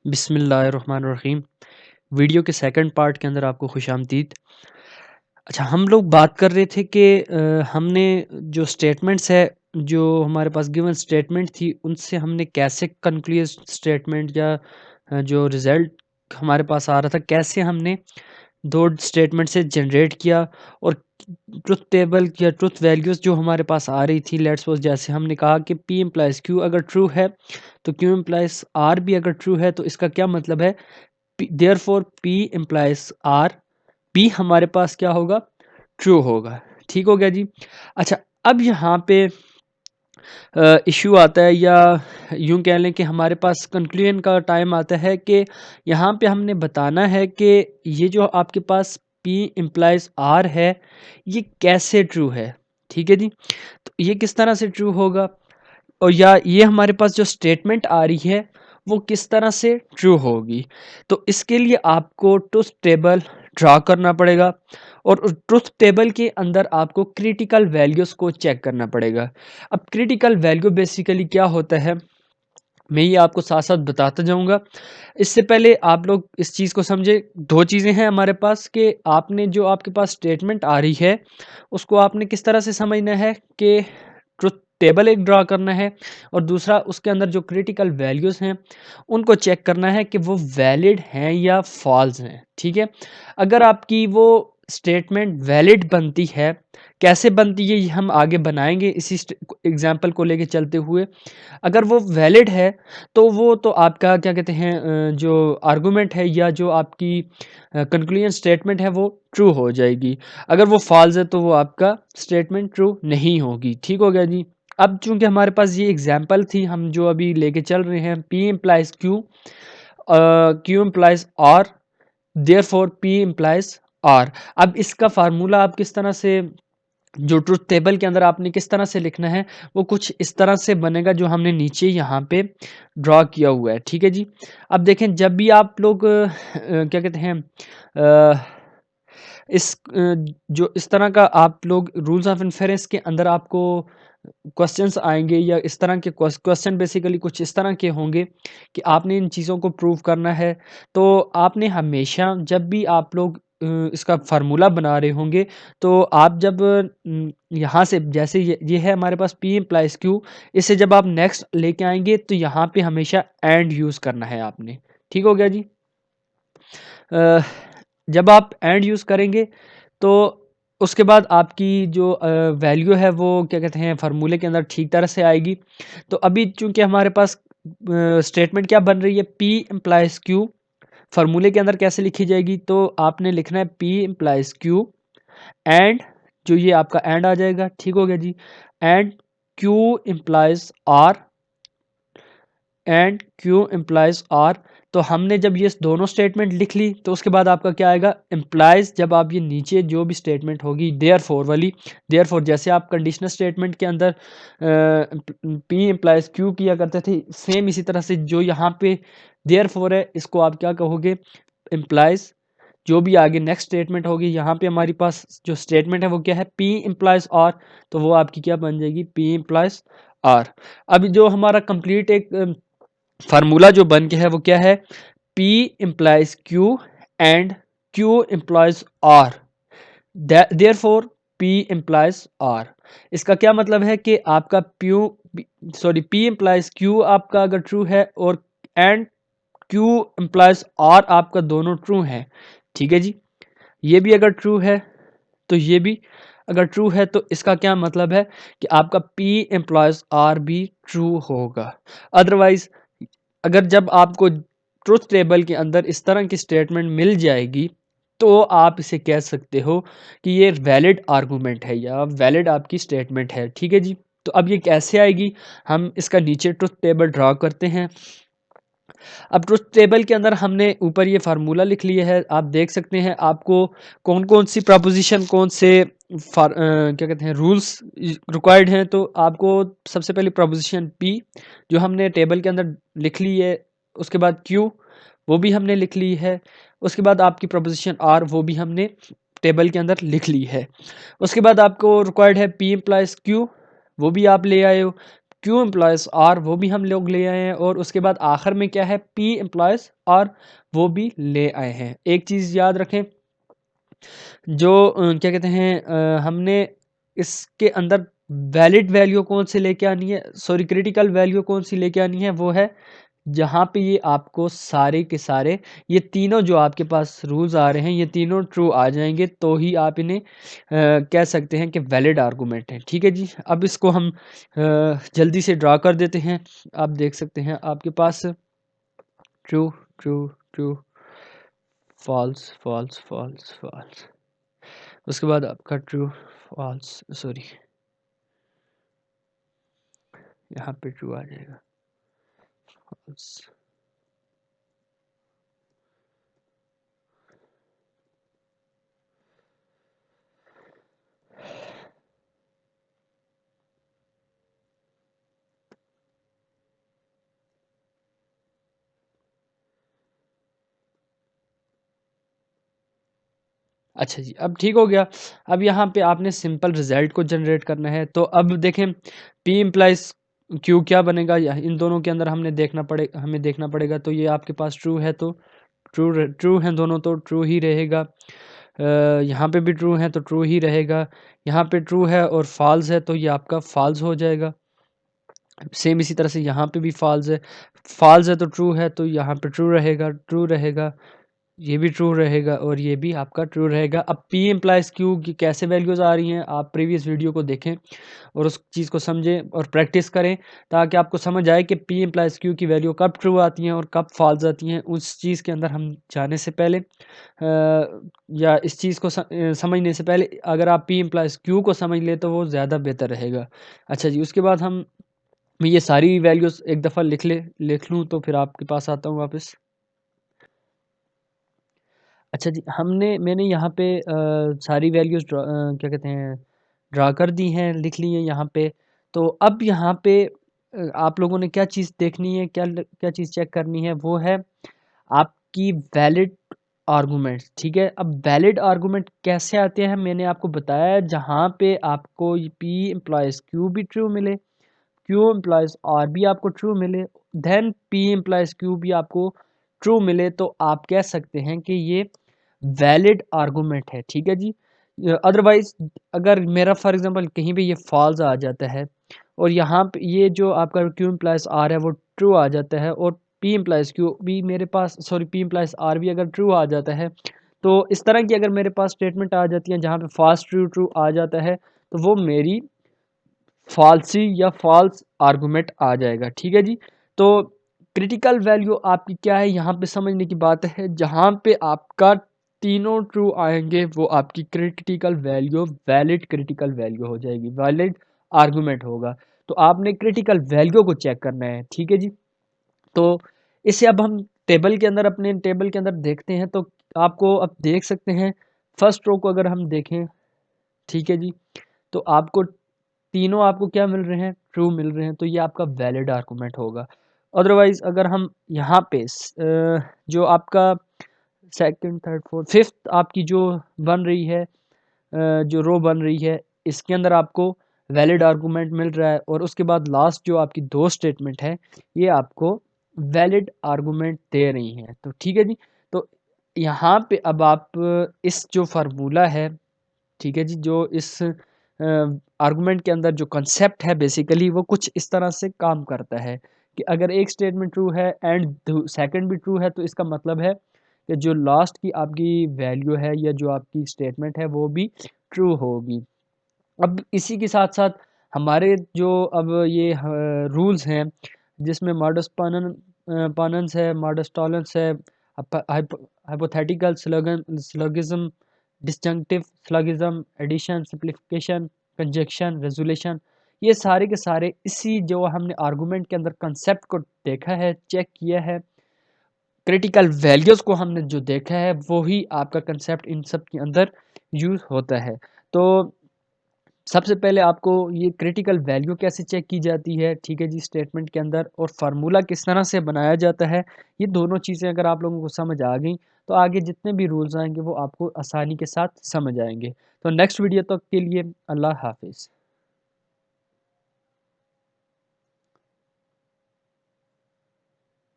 बिस्मिल्लाहिर्रहमानिर्रहीम। वीडियो के second part के अंदर आपको खुशामदीद। अच्छा, हम लोग बात कर रहे थे कि हमने जो स्टेटमेंट्स है, जो हमारे पास गिवन स्टेटमेंट थी, उनसे हमने कैसे कंक्लूसिव स्टेटमेंट या जो रिज़ल्ट हमारे पास आ रहा था, कैसे हमने 2 स्टेटमेंट से जनरेट किया और ट्रुथ टेबल या ट्रुथ वैल्यूज़ जो हमारे पास आ रही थी, लेट्स सपोज़ जैसे हमने कहा कि P इम्प्लाइज़ Q अगर ट्रू है, तो Q इम्प्लाइज़ R भी अगर ट्रू है, तो इसका क्या मतलब है, therefore P implies R, P हमारे पास क्या होगा, ट्रू होगा। ठीक हो गया जी। अच्छा, अब यहाँ पे इश्यू आता है, या यूँ कह लें कि हमारे पास कंक्लूजन का टाइम आता है कि यहाँ पे हमने बताना है कि ये जो आपके पास P इम्प्लाइज R है, ये कैसे ट्रू है। ठीक है जी। तो ये किस तरह से ट्रू होगा, और या ये हमारे पास जो स्टेटमेंट आ रही है वो किस तरह से ट्रू होगी। तो इसके लिए आपको ट्रुथ टेबल ड्रा करना पड़ेगा, और ट्रुथ टेबल के अंदर आपको क्रिटिकल वैल्यूज़ को चेक करना पड़ेगा। अब क्रिटिकल वैल्यू बेसिकली क्या होता है, मैं ये आपको साथ साथ बताता जाऊंगा। इससे पहले आप लोग इस चीज़ को समझे, दो चीज़ें हैं हमारे पास कि आपने जो आपके पास स्टेटमेंट आ रही है उसको आपने किस तरह से समझना है कि ट्रुथ टेबल एक ड्रा करना है, और दूसरा उसके अंदर जो क्रिटिकल वैल्यूज़ हैं उनको चेक करना है कि वो वैलिड हैं या फॉल्स हैं। ठीक है। अगर आपकी वो स्टेटमेंट वैलिड बनती है, कैसे बनती है ये हम आगे बनाएंगे इसी एग्जाम्पल को लेके चलते हुए। अगर वो वैलिड है तो वो तो आपका क्या कहते हैं, जो आर्गुमेंट है या जो आपकी कंक्लूजन स्टेटमेंट है वो ट्रू हो जाएगी। अगर वो फॉल्स है तो वो आपका स्टेटमेंट ट्रू नहीं होगी। ठीक हो गया जी। अब चूंकि हमारे पास ये एग्जांपल थी, हम जो अभी लेके चल रहे हैं, P implies Q, Q implies R, therefore P implies R। अब इसका फार्मूला आप किस तरह से, जो ट्रुथ टेबल के अंदर आपने किस तरह से लिखना है, वो कुछ इस तरह से बनेगा जो हमने नीचे यहाँ पे ड्रॉ किया हुआ है। ठीक है जी। अब देखें, जब भी आप लोग क्या कहते हैं, अ, जो इस तरह का आप लोग रूल्स ऑफ इन्फेरेंस के अंदर आपको क्वेश्चंस आएंगे, या इस तरह के क्वेश्चन बेसिकली कुछ इस तरह के होंगे कि आपने इन चीज़ों को प्रूव करना है। तो आपने हमेशा जब भी आप लोग इसका फार्मूला बना रहे होंगे, तो आप जब यहाँ से जैसे ये है हमारे पास P इम्प्लाइज Q, इससे जब आप नेक्स्ट लेके आएंगे तो यहाँ पे हमेशा एंड यूज़ करना है आपने। ठीक हो गया जी। अ, जब आप एंड यूज़ करेंगे तो उसके बाद आपकी जो वैल्यू है वो क्या कहते हैं, फार्मूले के अंदर ठीक तरह से आएगी। तो अभी चूंकि हमारे पास स्टेटमेंट क्या बन रही है, P इम्प्लाइज Q, फार्मूले के अंदर कैसे लिखी जाएगी, तो आपने लिखना है P इम्प्लाइज Q एंड, जो ये आपका एंड आ जाएगा। ठीक हो गया जी। And Q implies R, and Q implies R। तो हमने जब ये दोनों स्टेटमेंट लिख ली तो उसके बाद आपका क्या आएगा, इम्प्लाइज। जब आप ये नीचे जो भी स्टेटमेंट होगी देयर फोर वाली, देयर फोर जैसे आप कंडीशनल स्टेटमेंट के अंदर P इम्प्लाइज Q किया करते थे, सेम इसी तरह से जो यहाँ पे देयर फोर है, इसको आप क्या कहोगे, इम्प्लाइज। जो भी आगे नेक्स्ट स्टेटमेंट होगी, यहाँ पे हमारी पास जो स्टेटमेंट है वो क्या है, P इम्प्लाइज R, तो वो आपकी क्या बन जाएगी, P इम्प्लाइज R। अब जो हमारा कंप्लीट एक फार्मूला जो बन के है वो क्या है, P implies Q and Q implies R, therefore P implies R। इसका क्या मतलब है कि आपका P इम्प्लाइज Q आपका अगर ट्रू है, और एंड Q इम्प्लाइज R आपका दोनों ट्रू है। ठीक है जी। ये भी अगर ट्रू है तो ये भी अगर ट्रू है, तो इसका क्या मतलब है कि आपका P इम्प्लाइज R भी ट्रू होगा। अदरवाइज अगर जब आपको ट्रुथ टेबल के अंदर इस तरह की स्टेटमेंट मिल जाएगी, तो आप इसे कह सकते हो कि ये वैलिड आर्गूमेंट है या वैलिड आपकी स्टेटमेंट है। ठीक है जी। तो अब ये कैसे आएगी, हम इसका नीचे ट्रुथ टेबल ड्रा करते हैं। अब ट्रुथ टेबल के अंदर हमने ऊपर ये फार्मूला लिख लिया है, आप देख सकते हैं आपको कौन कौन सी प्रपोजिशन, कौन से क्या कहते हैं, रूल्स रिक्वायर्ड हैं। तो आपको सबसे पहले प्रपोजिशन P जो हमने टेबल के अंदर लिख ली है, उसके बाद Q वो भी हमने लिख ली है, उसके बाद आपकी प्रपोजिशन R वो भी हमने टेबल के अंदर लिख ली है। उसके बाद आपको रिक्वायर्ड है P इम्प्लाइज Q, वो भी आप ले आए हो। क्यू एम्प्लॉयज़ आर वो भी हम लोग ले आए हैं, और उसके बाद आखिर में क्या है, पी एम्प्लॉयज़ आर वो भी ले आए हैं। एक चीज़ याद रखें, जो क्या कहते हैं, हमने इसके अंदर वैलिड वैल्यू कौन सी लेके आनी है, सॉरी क्रिटिकल वैल्यू कौन सी लेके आनी है, वो है जहाँ पे ये आपको सारे के सारे ये तीनों जो आपके पास रूल्स आ रहे हैं ये तीनों ट्रू आ जाएंगे, तो ही आप इन्हें कह सकते हैं कि वैलिड आर्गूमेंट है। ठीक है जी, अब इसको हम जल्दी से ड्रा कर देते हैं। आप देख सकते हैं आपके पास true true true, false false false false, उसके बाद आपका ट्रू फॉल्स, सॉरी यहाँ पे ट्रू आ जाएगा, फॉल्स। अच्छा जी, अब ठीक हो गया। अब यहाँ पे आपने सिंपल रिज़ल्ट को जनरेट करना है। तो अब देखें P इम्प्लाइज़ Q क्या बनेगा, या इन दोनों के अंदर हमें देखना पड़ेगा। तो ये आपके पास ट्रू है तो ट्रू हैं दोनों, तो ट्रू ही रहेगा। यहाँ पे भी ट्रू है तो ट्रू ही रहेगा। यहाँ पे ट्रू है और फॉल्स है तो ये आपका फॉल्स हो जाएगा। सेम इसी तरह से यहाँ पे भी फॉल्स है तो ट्रू है तो यहाँ पे ट्रू रहेगा, ये भी ट्रू रहेगा और ये भी आपका ट्रू रहेगा। अब P इम्प्लाइज Q की कैसे वैल्यूज़ आ रही हैं, आप प्रीवियस वीडियो को देखें और उस चीज़ को समझें और प्रैक्टिस करें, ताकि आपको समझ आए कि P इम्प्लाइज Q की वैल्यू कब ट्रू आती हैं और कब फॉल्स आती हैं। उस चीज़ के अंदर हम जाने से पहले या इस चीज़ को समझने से पहले अगर आप P इम्प्लाइज Q को समझ लें तो वो ज़्यादा बेहतर रहेगा। अच्छा जी, उसके बाद मैं ये सारी वैल्यूज़ एक दफ़ा लिख लूँ तो फिर आपके पास आता हूँ वापस। अच्छा जी, मैंने यहाँ पे सारी वैल्यूज़ क्या कहते हैं, ड्रा कर दी हैं, लिख ली हैं यहाँ पे। तो अब यहाँ पे आप लोगों ने क्या चीज़ देखनी है, क्या चीज़ चेक करनी है, वो है आपकी वैलिड आर्गुमेंट्स। ठीक है, अब वैलिड आर्गुमेंट कैसे आते हैं मैंने आपको बताया, जहाँ पे आपको P इम्प्लाइज Q भी ट्रू मिले, Q इम्प्लाइज R भी आपको ट्रू मिले, देन P इम्प्लाइज Q भी आपको ट्रू मिले, तो आप कह सकते हैं कि ये वैलिड आर्गुमेंट है। ठीक है जी, अदरवाइज अगर मेरा फॉर एग्जांपल कहीं पे ये फॉल्स आ जाता है और यहाँ पे ये जो आपका Q इम्प्लाइज R है वो ट्रू आ जाता है, और P इम्प्लाइज Q भी मेरे पास, सॉरी P इम्प्लाइज R भी अगर ट्रू आ जाता है, तो इस तरह की अगर मेरे पास स्टेटमेंट आ जाती है जहाँ पे फॉल्स ट्रू ट्रू आ जाता है, तो वो मेरी फाल्सी या फॉल्स आर्गुमेंट आ जाएगा। ठीक है जी, तो क्रिटिकल वैल्यू आपकी क्या है यहाँ पे समझने की बात है, जहाँ पे आपका तीनों ट्रू आएंगे वो आपकी critical value valid critical value हो जाएगी, वैलिड आर्गुमेंट होगा। तो आपने क्रिटिकल वैल्यू को चेक करना है। ठीक है जी, तो इसे अब हम टेबल के अंदर, अपने टेबल के अंदर देखते हैं। तो आपको अब देख सकते हैं फर्स्ट रो को अगर हम देखें, ठीक है जी, तो आपको तीनों आपको क्या मिल रहे हैं, ट्रू मिल रहे हैं, तो ये आपका वैलिड आर्गुमेंट होगा। अदरवाइज अगर हम यहाँ पे जो आपका सेकंड थर्ड फोर्थ फिफ्थ आपकी जो बन रही है, जो रो बन रही है, इसके अंदर आपको वैलिड आर्गुमेंट मिल रहा है, और उसके बाद लास्ट जो आपकी दो स्टेटमेंट है ये आपको वैलिड आर्गुमेंट दे रही हैं। तो ठीक है जी, तो यहाँ पे अब आप इस जो फार्मूला है, ठीक है जी, जो इस आर्गुमेंट के अंदर जो कंसेप्ट है बेसिकली वो कुछ इस तरह से काम करता है कि अगर एक स्टेटमेंट ट्रू है एंड सेकंड भी ट्रू है, तो इसका मतलब है कि जो लास्ट की आपकी वैल्यू है या जो आपकी स्टेटमेंट है वो भी ट्रू होगी। अब इसी के साथ साथ हमारे जो अब ये रूल्स हैं, जिसमें मॉडस पानन पानन्स है, मॉडस टॉलेंस है, hypothetical syllogism, disjunctive syllogism, addition, simplification, conjunction, resolution, ये सारे के सारे इसी जो हमने आर्गुमेंट के अंदर कंसेप्ट को देखा है, चेक किया है, क्रिटिकल वैल्यूज़ को हमने जो देखा है वही आपका कंसेप्ट इन सब के अंदर यूज़ होता है। तो सबसे पहले आपको ये क्रिटिकल वैल्यू कैसे चेक की जाती है, ठीक है जी, स्टेटमेंट के अंदर, और फार्मूला किस तरह से बनाया जाता है, ये दोनों चीज़ें अगर आप लोगों को समझ आ गई तो आगे जितने भी रूल्स आएंगे वो आपको आसानी के साथ समझ आएंगे। तो नेक्स्ट वीडियो तक के लिए अल्लाह हाफिज़।